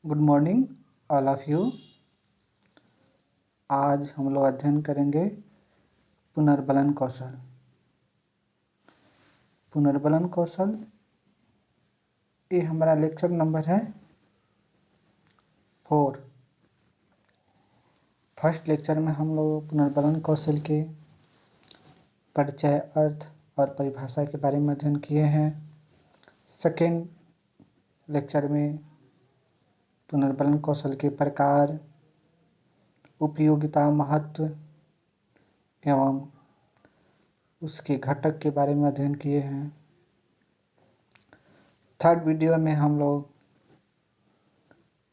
Good morning all of you. आज हम लोग अध्ययन करेंगे पुनर्बलन कौशल। पुनर्बलन कौशल ये हमारा लेक्चर नंबर है 4। फर्स्ट लेक्चर में हम लोग पुनर्बलन कौशल के परिचय, अर्थ और परिभाषा के बारे में अध्ययन किए हैं। सेकेंड लेक्चर में पुनर्बलन कौशल के प्रकार, उपयोगिता, महत्व एवं उसके घटक के बारे में अध्ययन किए हैं। थर्ड वीडियो में हम लोग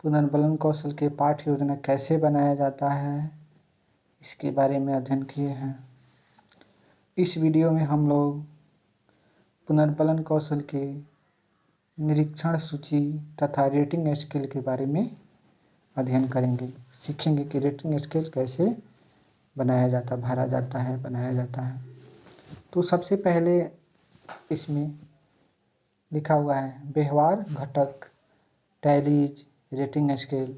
पुनर्बलन कौशल के पाठ्य योजना कैसे बनाया जाता है इसके बारे में अध्ययन किए हैं। इस वीडियो में हम लोग पुनर्बलन कौशल के निरीक्षण सूची तथा रेटिंग स्केल के बारे में अध्ययन करेंगे। सीखेंगे कि रेटिंग स्केल कैसे बनाया जाता, भरा जाता है, बनाया जाता है। तो सबसे पहले इसमें लिखा हुआ है व्यवहार घटक, टैलीज, रेटिंग स्केल।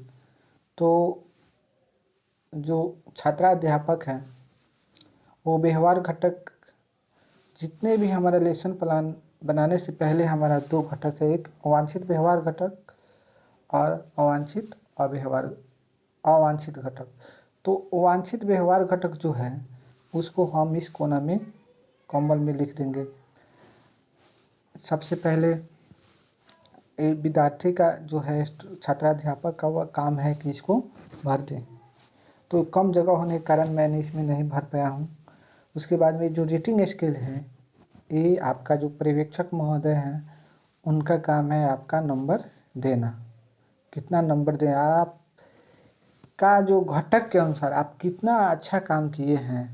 तो जो छात्राध्यापक हैं वो व्यवहार घटक, जितने भी हमारा लेसन प्लान बनाने से पहले हमारा 2 घटक है, एक अवांछित व्यवहार घटक और अवांछित घटक। तो अवांछित व्यवहार घटक जो है उसको हम इस कोना में कॉमन में लिख देंगे। सबसे पहले विद्यार्थी का जो है, छात्राध्यापक का वह काम है कि इसको भर दें। तो कम जगह होने के कारण मैंने इसमें नहीं भर पाया हूँ। उसके बाद में जो रेटिंग स्केल है, ये आपका जो पर्यवेक्षक महोदय हैं उनका काम है आपका नंबर देना। कितना नंबर दें, आप का जो घटक के अनुसार आप कितना अच्छा काम किए हैं,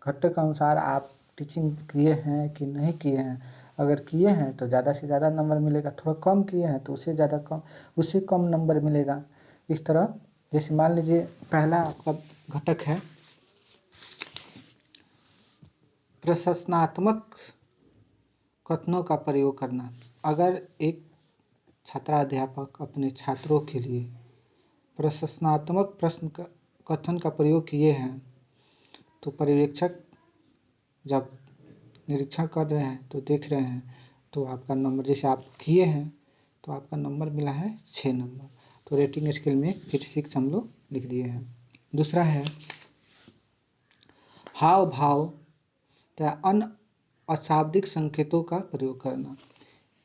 घटक के अनुसार आप टीचिंग किए हैं कि नहीं किए हैं। अगर किए हैं तो ज़्यादा से ज़्यादा नंबर मिलेगा, थोड़ा कम किए हैं तो उससे कम नंबर मिलेगा। इस तरह जैसे मान लीजिए पहला आपका घटक है प्रशंसात्मक कथनों का प्रयोग करना। अगर एक छात्राध्यापक अपने छात्रों के लिए प्रशंसात्मक प्रश्न कथन का प्रयोग किए हैं तो पर्यवेक्षक जब निरीक्षण कर रहे हैं तो देख रहे हैं, तो आपका नंबर, जैसे आप किए हैं तो आपका नंबर मिला है 6 नंबर। तो रेटिंग स्केल में फिर 6 हम लोग लिख दिए हैं। दूसरा है हाव भाव या अन्य अशाब्दिक संकेतों का प्रयोग करना।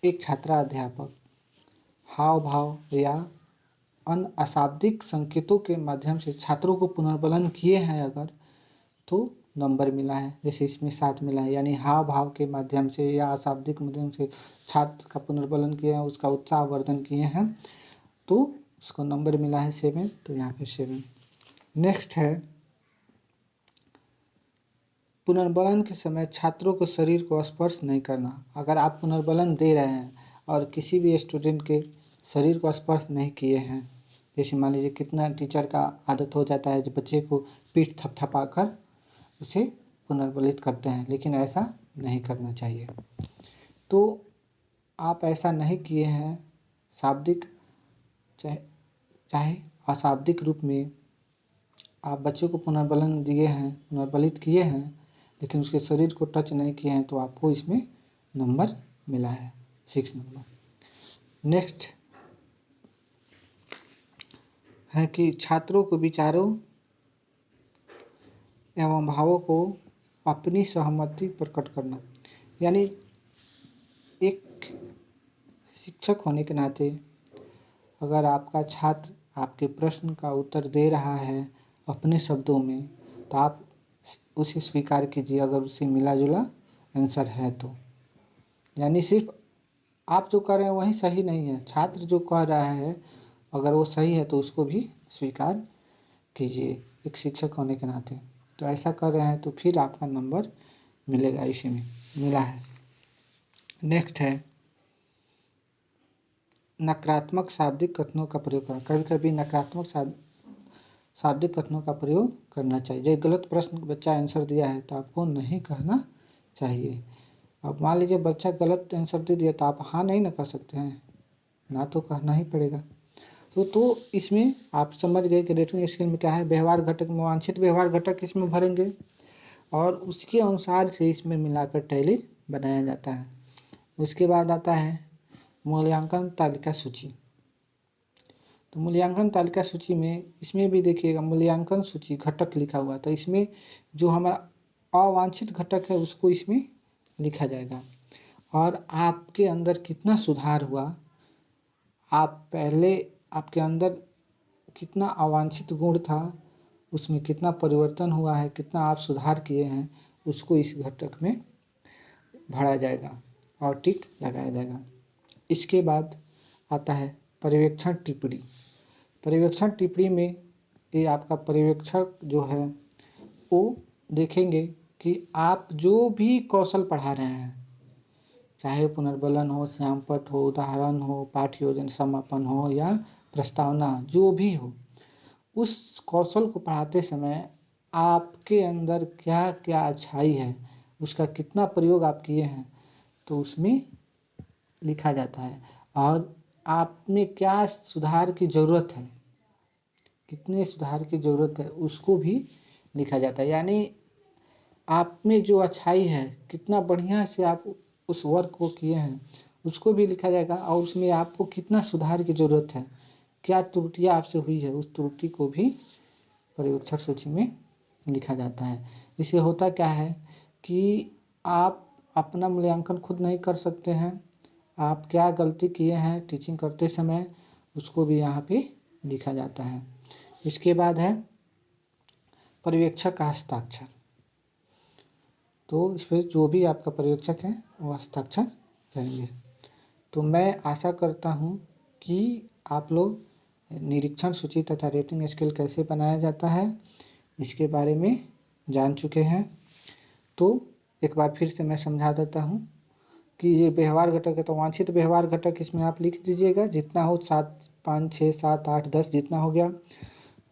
एक छात्राध्यापक हाव भाव या अन्य अशाब्दिक संकेतों के माध्यम से छात्रों को पुनर्बलन किए हैं अगर, तो नंबर मिला है। जैसे इसमें 7 मिला है, यानी हाव भाव के माध्यम से या अशाब्दिक माध्यम से छात्र का पुनर्बलन किए हैं, उसका उत्साहवर्धन किए हैं, तो उसको नंबर मिला है 7। तो यहाँ पे 7। नेक्स्ट है पुनर्बलन के समय छात्रों को शरीर को स्पर्श नहीं करना। अगर आप पुनर्बलन दे रहे हैं और किसी भी स्टूडेंट के शरीर को स्पर्श नहीं किए हैं, जैसे मान लीजिए कितना टीचर का आदत हो जाता है जो बच्चे को पीठ थपथपा कर उसे पुनर्बलित करते हैं, लेकिन ऐसा नहीं करना चाहिए। तो आप ऐसा नहीं किए हैं, शाब्दिक चाहे अशाब्दिक रूप में आप बच्चों को पुनर्बलन दिए हैं, पुनर्बलित किए हैं, लेकिन उसके शरीर को टच नहीं किए हैं, तो आपको इसमें नंबर मिला है 6 नंबर। नेक्स्ट है कि छात्रों को विचारों एवं भावों को अपनी सहमति प्रकट करना। यानी एक शिक्षक होने के नाते अगर आपका छात्र आपके प्रश्न का उत्तर दे रहा है अपने शब्दों में, तो आप उसे स्वीकार कीजिए अगर उसे मिला जुला आंसर है तो। यानी सिर्फ आप जो कर रहे हैं वही सही नहीं है, छात्र जो कह रहा है अगर वो सही है तो उसको भी स्वीकार कीजिए एक शिक्षक होने के नाते। तो ऐसा कर रहे हैं तो फिर आपका नंबर मिलेगा, इसी में मिला है। नेक्स्ट है नकारात्मक शाब्दिक कथनों का प्रयोग करना। कभी कभी नकारात्मक शाब्दिक कथनों का प्रयोग करना चाहिए। जब गलत प्रश्न बच्चा आंसर दिया है तो आपको नहीं कहना चाहिए। अब मान लीजिए बच्चा गलत आंसर दे दिया तो आप हाँ नहीं ना कर सकते हैं, ना तो कहना ही पड़ेगा। तो इसमें आप समझ गए कि रेटिंग स्केल में क्या है, व्यवहार घटक में वांछित व्यवहार घटक इसमें भरेंगे और उसके अनुसार से इसमें मिलाकर टैली बनाया जाता है। उसके बाद आता है मूल्यांकन तालिका सूची। तो मूल्यांकन तालिका सूची में इसमें भी देखिएगा मूल्यांकन सूची घटक लिखा हुआ, तो इसमें जो हमारा अवांछित घटक है उसको इसमें लिखा जाएगा और आपके अंदर कितना सुधार हुआ, आप पहले आपके अंदर कितना अवांछित गुण था, उसमें कितना परिवर्तन हुआ है, कितना आप सुधार किए हैं, उसको इस घटक में भरा जाएगा और टिक लगाया जाएगा। इसके बाद आता है पर्यवेक्षण टिप्पणी। पर्यवेक्षण टिप्पणी में ये आपका पर्यवेक्षक जो है वो देखेंगे कि आप जो भी कौशल पढ़ा रहे हैं, चाहे पुनर्बलन हो, श्यामपट्ट हो, उदाहरण हो, पाठ योजना समापन हो या प्रस्तावना, जो भी हो, उस कौशल को पढ़ाते समय आपके अंदर क्या क्या अच्छाई है, उसका कितना प्रयोग आप किए हैं, तो उसमें लिखा जाता है और आप में क्या सुधार की ज़रूरत है, कितने सुधार की ज़रूरत है, उसको भी लिखा जाता है। यानी आप में जो अच्छाई है, कितना बढ़िया से आप उस वर्क को किए हैं, उसको भी लिखा जाएगा और उसमें आपको कितना सुधार की ज़रूरत है, क्या त्रुटियाँ आपसे हुई है, उस त्रुटि को भी पर्यवेक्षण सूची में लिखा जाता है। इससे होता क्या है कि आप अपना मूल्यांकन खुद नहीं कर सकते हैं, आप क्या गलती किए हैं टीचिंग करते समय, उसको भी यहाँ पे लिखा जाता है। इसके बाद है पर्यवेक्षक का हस्ताक्षर। तो इस पर जो भी आपका पर्यवेक्षक है वो हस्ताक्षर करेंगे। तो मैं आशा करता हूँ कि आप लोग निरीक्षण सूची तथा रेटिंग स्केल कैसे बनाया जाता है इसके बारे में जान चुके हैं। तो एक बार फिर से मैं समझा देता हूँ कि ये व्यवहार घटक है, तो वांछित व्यवहार घटक इसमें आप लिख दीजिएगा, जितना हो 7, 5, 6, 7, 8, 10 जितना हो गया,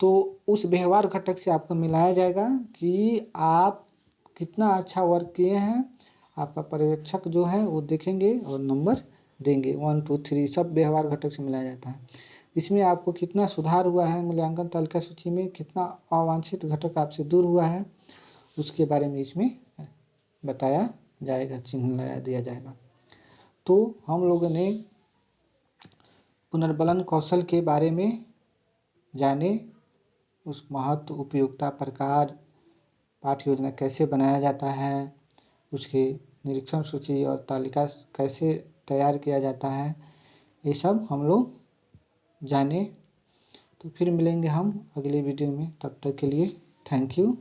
तो उस व्यवहार घटक से आपको मिलाया जाएगा कि आप कितना अच्छा वर्क किए हैं। आपका पर्यवेक्षक जो है वो देखेंगे और नंबर देंगे, 1, 2, 3 सब व्यवहार घटक से मिलाया जाता है। इसमें आपको कितना सुधार हुआ है मूल्यांकन तालिका सूची में, कितना अवांछित घटक आपसे दूर हुआ है, उसके बारे में इसमें बताया जाएगा, चिन्ह लगा दिया जाएगा। तो हम लोगों ने पुनर्बलन कौशल के बारे में जाने, उस महत्व, उपयोगिता, प्रकार, पाठ योजना कैसे बनाया जाता है, उसके निरीक्षण सूची और तालिका कैसे तैयार किया जाता है, ये सब हम लोग जाने। तो फिर मिलेंगे हम अगले वीडियो में, तब तक के लिए थैंक यू।